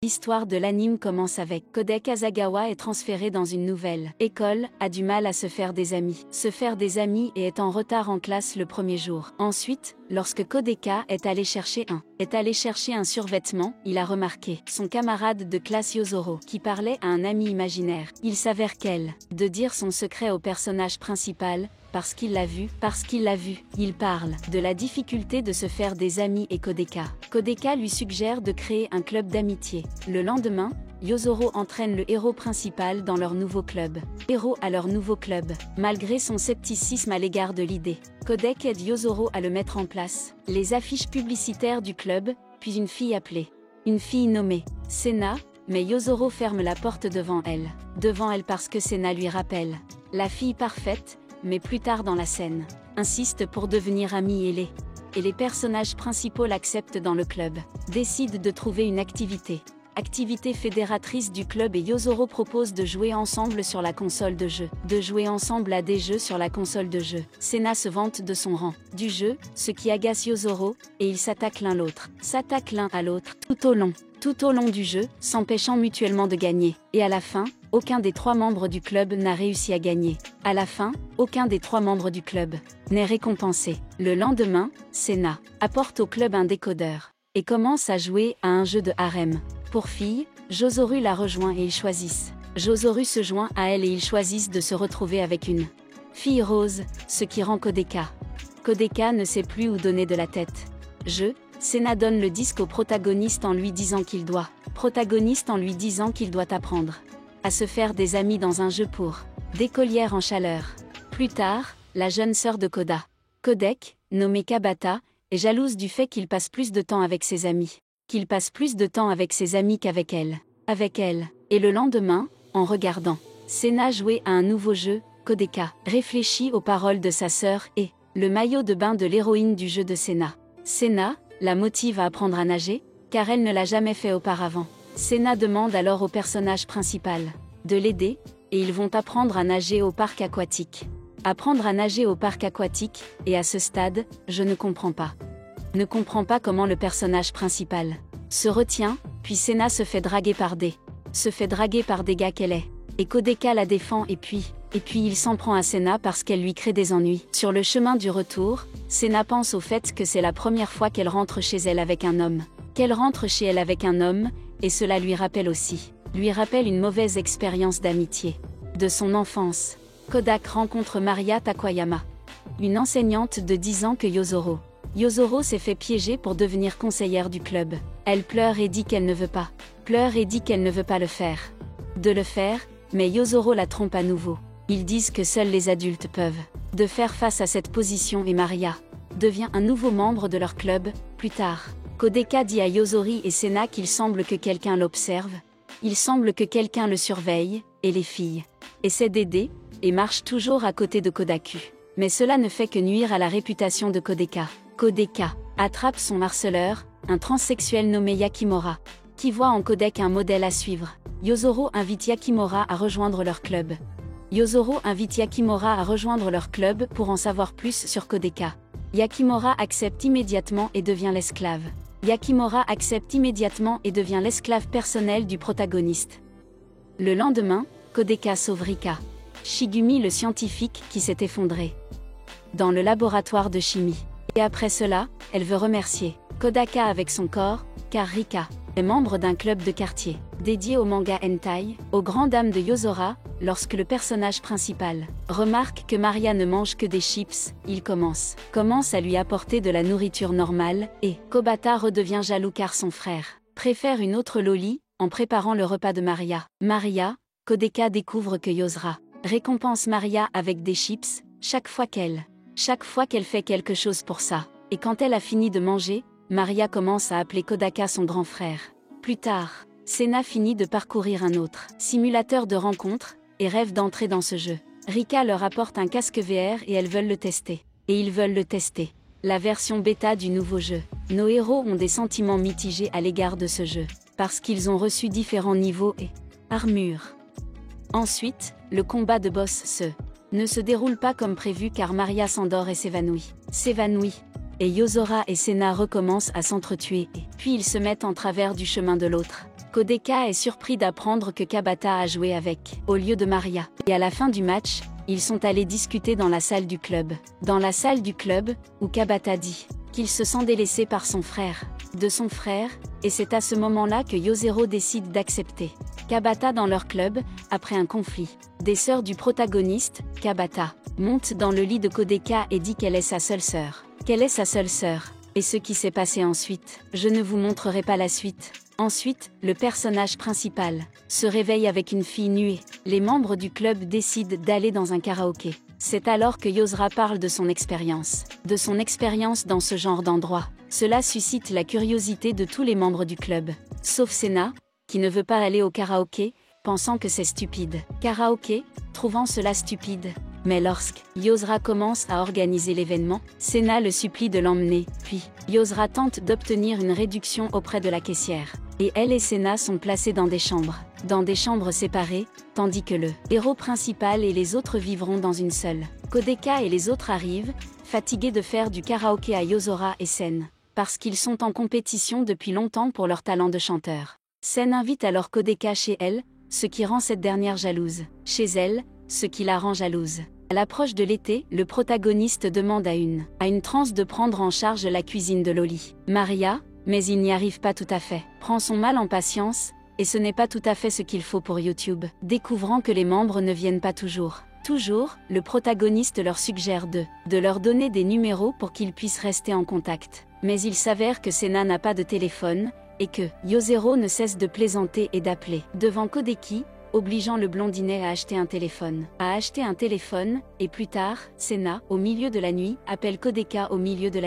L'histoire de l'anime commence avec Kodek Asagawa est transféré dans une nouvelle école, a du mal à se faire des amis. Se faire des amis et est en retard en classe le premier jour. Ensuite, lorsque Kodeka est allé chercher un survêtement, il a remarqué son camarade de classe Yozoro qui parlait à un ami imaginaire. Il s'avère qu'elle, de dire son secret au personnage principal, parce qu'il l'a vu. Il parle de la difficulté de se faire des amis et Kodeka. Kodeka lui suggère de créer un club d'amitié. Le lendemain, Yozoro entraîne le héros principal dans leur nouveau club. Héros à leur nouveau club, malgré son scepticisme à l'égard de l'idée. Kodek aide Yozoro à le mettre en place. Les affiches publicitaires du club, puis une fille appelée. Une fille nommée Sena, mais Yozoro ferme la porte devant elle. Parce que Sena lui rappelle la fille parfaite, mais plus tard dans la scène, insiste pour devenir amie et les personnages principaux l'acceptent dans le club. Décident de trouver une activité fédératrice du club et Yozoro propose de jouer ensemble sur la console de jeu. De jouer ensemble à des jeux sur la console de jeu. Sena se vante de son rang du jeu, ce qui agace Yozoro, et ils s'attaquent l'un à l'autre, tout au long du jeu, s'empêchant mutuellement de gagner. Et à la fin, aucun des trois membres du club n'a réussi à gagner. À la fin, aucun des trois membres du club n'est récompensé. Le lendemain, Sena apporte au club un décodeur et commence à jouer à un jeu de harem. Pour filles, Yozoro la rejoint et ils choisissent. Yozoro se joint à elle et ils choisissent de se retrouver avec une fille rose, ce qui rend Kodeka ne sait plus où donner de la tête. Sena donne le disque au protagoniste en lui disant qu'il doit apprendre à se faire des amis dans un jeu pour d'écolière en chaleur. Plus tard, la jeune sœur de Kodek, nommée Kabata, est jalouse du fait qu'il passe plus de temps avec ses amis qu'avec elle. Et le lendemain, en regardant Sena jouer à un nouveau jeu, Kodeka réfléchit aux paroles de sa sœur et le maillot de bain de l'héroïne du jeu de Sena. Sena la motive à apprendre à nager, car elle ne l'a jamais fait auparavant. Sena demande alors au personnage principal de l'aider, et ils vont apprendre à nager au parc aquatique. Et à ce stade, je ne comprends pas comment le personnage principal se retient, puis Sena se fait draguer par des gars qu'elle est. Et Kodeka la défend et puis il s'en prend à Sena parce qu'elle lui crée des ennuis. Sur le chemin du retour, Sena pense au fait que c'est la première fois qu'elle rentre chez elle avec un homme. Et cela lui rappelle une mauvaise expérience d'amitié de son enfance. Kodak rencontre Maria Takoyama, une enseignante de 10 ans que Yozoro s'est fait piéger pour devenir conseillère du club. Elle pleure et dit qu'elle ne veut pas le faire. Mais Yozoro la trompe à nouveau. Ils disent que seuls les adultes peuvent de faire face à cette position et Maria devient un nouveau membre de leur club. Plus tard, Kodeka dit à Yozori et Sena qu'il semble que quelqu'un l'observe, le surveille, et les filles essaient d'aider, et marchent toujours à côté de Kodaku. Mais cela ne fait que nuire à la réputation de Kodeka. Kodeka attrape son harceleur, un transsexuel nommé Yakimora, qui voit en Kodek un modèle à suivre. Yozoro invite Yakimora à rejoindre leur club. Pour en savoir plus sur Kodeka. Yakimora accepte immédiatement et devient l'esclave personnel du protagoniste. Le lendemain, Kodeka sauve Rika, Shigumi le scientifique qui s'est effondré dans le laboratoire de chimie. Et après cela, elle veut remercier Kodaka avec son corps, car Rika est membre d'un club de quartier dédié au manga hentai, aux grandes dames de Yozora. Lorsque le personnage principal remarque que Maria ne mange que des chips, il commence à lui apporter de la nourriture normale, et Kobata redevient jaloux car son frère préfère une autre loli, en préparant le repas de Maria. Kodeka découvre que Yozora récompense Maria avec des chips, chaque fois qu'elle fait quelque chose pour ça. Et quand elle a fini de manger, Maria commence à appeler Kodaka son grand frère. Plus tard, Sena finit de parcourir un autre simulateur de rencontre, et rêve d'entrer dans ce jeu. Rika leur apporte un casque VR et ils veulent le tester. La version bêta du nouveau jeu. Nos héros ont des sentiments mitigés à l'égard de ce jeu, parce qu'ils ont reçu différents niveaux et armures. Ensuite, le combat de boss ne se déroule pas comme prévu car Maria s'endort et s'évanouit. Et Yozora et Sena recommencent à s'entretuer, et puis ils se mettent en travers du chemin de l'autre. Kodeka est surpris d'apprendre que Kabata a joué avec, au lieu de Maria. Et à la fin du match, ils sont allés discuter dans la salle du club. Dans la salle du club, où Kabata dit qu'il se sent délaissé par son frère, de son frère, et c'est à ce moment-là que Yozero décide d'accepter Kabata dans leur club, après un conflit. Des sœurs du protagoniste, Kabata, monte dans le lit de Kodeka et dit qu'elle est sa seule sœur. Qu'elle est sa seule sœur. Et ce qui s'est passé ensuite, je ne vous montrerai pas la suite. Ensuite, le personnage principal se réveille avec une fille nuée. Les membres du club décident d'aller dans un karaoké. C'est alors que Yozera parle de son expérience dans ce genre d'endroit. Cela suscite la curiosité de tous les membres du club, sauf Sena, qui ne veut pas aller au karaoké, pensant que c'est stupide. Karaoké, trouvant cela stupide. Mais lorsque Yozera commence à organiser l'événement, Sena le supplie de l'emmener, puis Yozera tente d'obtenir une réduction auprès de la caissière. Et elle et Sena sont placés dans des chambres séparées, tandis que le héros principal et les autres vivront dans une seule. Kodeka et les autres arrivent, fatigués de faire du karaoké à Yozora et Sen, parce qu'ils sont en compétition depuis longtemps pour leur talent de chanteur. Sen invite alors Kodeka chez elle, ce qui rend cette dernière jalouse. Chez elle, ce qui la rend jalouse. À l'approche de l'été, le protagoniste demande à une transe de prendre en charge la cuisine de Loli. Maria, mais il n'y arrive pas tout à fait, prend son mal en patience, et ce n'est pas tout à fait ce qu'il faut pour YouTube. Découvrant que les membres ne viennent pas toujours, le protagoniste leur suggère de leur donner des numéros pour qu'ils puissent rester en contact. Mais il s'avère que Sena n'a pas de téléphone, et que Yozero ne cesse de plaisanter et d'appeler devant Kodeki, obligeant le blondinet à acheter un téléphone. Et plus tard, Sena, au milieu de la nuit, appelle Kodeka au milieu de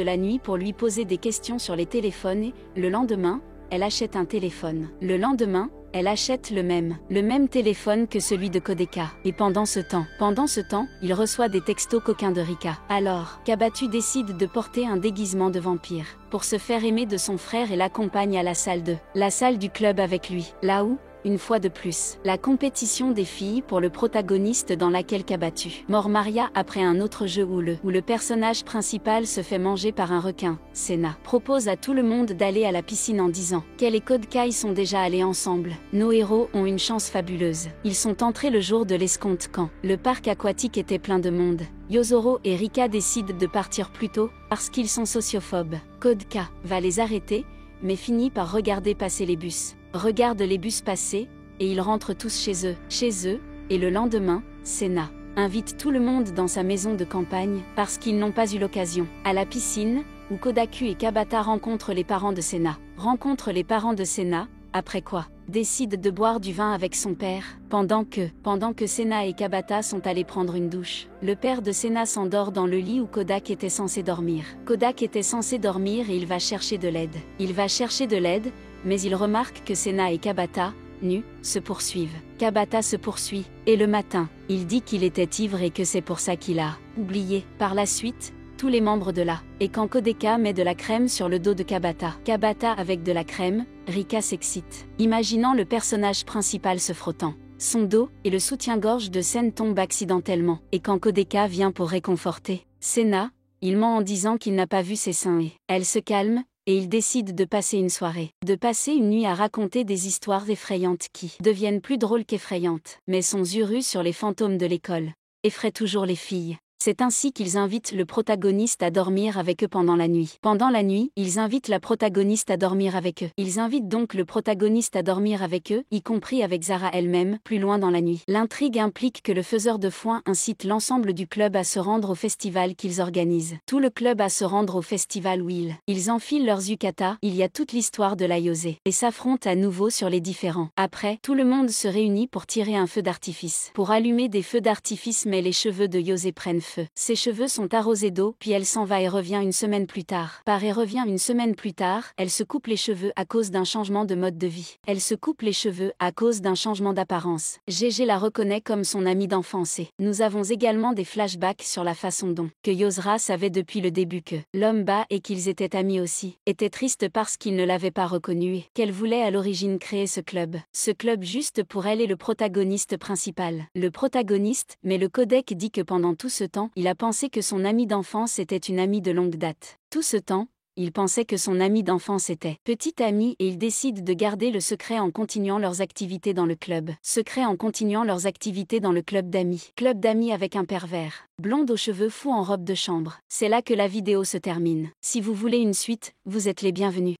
la nuit pour lui poser des questions sur les téléphones et, le lendemain, elle achète un téléphone. Le lendemain, elle achète le même téléphone que celui de Kodeka. Et pendant ce temps, il reçoit des textos coquins de Rika. Alors, Kabatu décide de porter un déguisement de vampire, pour se faire aimer de son frère et l'accompagne à la salle du club avec lui. Là où, une fois de plus, la compétition des filles pour le protagoniste dans laquelle Kabatu mord Maria après un autre jeu où le personnage principal se fait manger par un requin. Sena propose à tout le monde d'aller à la piscine en disant qu'elle et Kodkai sont déjà allés ensemble. Nos héros ont une chance fabuleuse. Ils sont entrés le jour de l'escompte quand le parc aquatique était plein de monde. Yozoro et Rika décident de partir plus tôt parce qu'ils sont sociophobes. Kodka va les arrêter, mais finit par regarder passer les bus. Regarde les bus passer, et ils rentrent tous chez eux, et le lendemain, Sena invite tout le monde dans sa maison de campagne, parce qu'ils n'ont pas eu l'occasion. À la piscine, où Kodaku et Kabata rencontrent les parents de Sena. Après quoi, décide de boire du vin avec son père, pendant que Sena et Kabata sont allés prendre une douche. Le père de Sena s'endort dans le lit où Kodak était censé dormir. Et il va chercher de l'aide, mais il remarque que Sena et Kabata, nus, se poursuivent. Kabata se poursuit, et le matin, il dit qu'il était ivre et que c'est pour ça qu'il a oublié. Par la suite, tous les membres de la. Et quand Kodeka met de la crème sur le dos de Kabata avec de la crème, Rika s'excite, imaginant le personnage principal se frottant son dos, et le soutien-gorge de Sen tombe accidentellement. Et quand Kodeka vient pour réconforter Sena, il ment en disant qu'il n'a pas vu ses seins et elle se calme, et il décide de passer une nuit à raconter des histoires effrayantes qui deviennent plus drôles qu'effrayantes. Mais son yeux sur les fantômes de l'école effraie toujours les filles. C'est ainsi qu'ils invitent le protagoniste à dormir avec eux pendant la nuit. Pendant la nuit, ils invitent la protagoniste à dormir avec eux. Ils invitent donc le protagoniste à dormir avec eux, y compris avec Zara elle-même, plus loin dans la nuit. L'intrigue implique que le faiseur de foin incite l'ensemble du club à se rendre au festival qu'ils organisent. Tout le club à se rendre au festival où ils enfilent leurs yukata, il y a toute l'histoire de la Yose, et s'affrontent à nouveau sur les différents. Après, tout le monde se réunit pour tirer un feu d'artifice. Pour allumer des feux d'artifice, mais les cheveux de Yose prennent feu. Ses cheveux sont arrosés d'eau, puis elle s'en va et revient une semaine plus tard. Elle se coupe les cheveux à cause d'un changement de mode de vie. Elle se coupe les cheveux à cause d'un changement d'apparence. Gégé la reconnaît comme son amie d'enfance et nous avons également des flashbacks sur la façon dont que Yozera savait depuis le début que l'homme bas et qu'ils étaient amis aussi, était triste parce qu'il ne l'avait pas reconnu et qu'elle voulait à l'origine créer ce club. Ce club juste pour elle et le protagoniste principal. Mais le codec dit que pendant tout ce temps, il a pensé que son amie d'enfance était une amie de longue date. Tout ce temps, Il pensait que son ami d'enfance était petit ami et ils décident de garder le secret en continuant leurs activités dans le club. Secret en continuant leurs activités dans le club d'amis. Club d'amis avec un pervers. Blonde aux cheveux fous en robe de chambre. C'est là que la vidéo se termine. Si vous voulez une suite, vous êtes les bienvenus.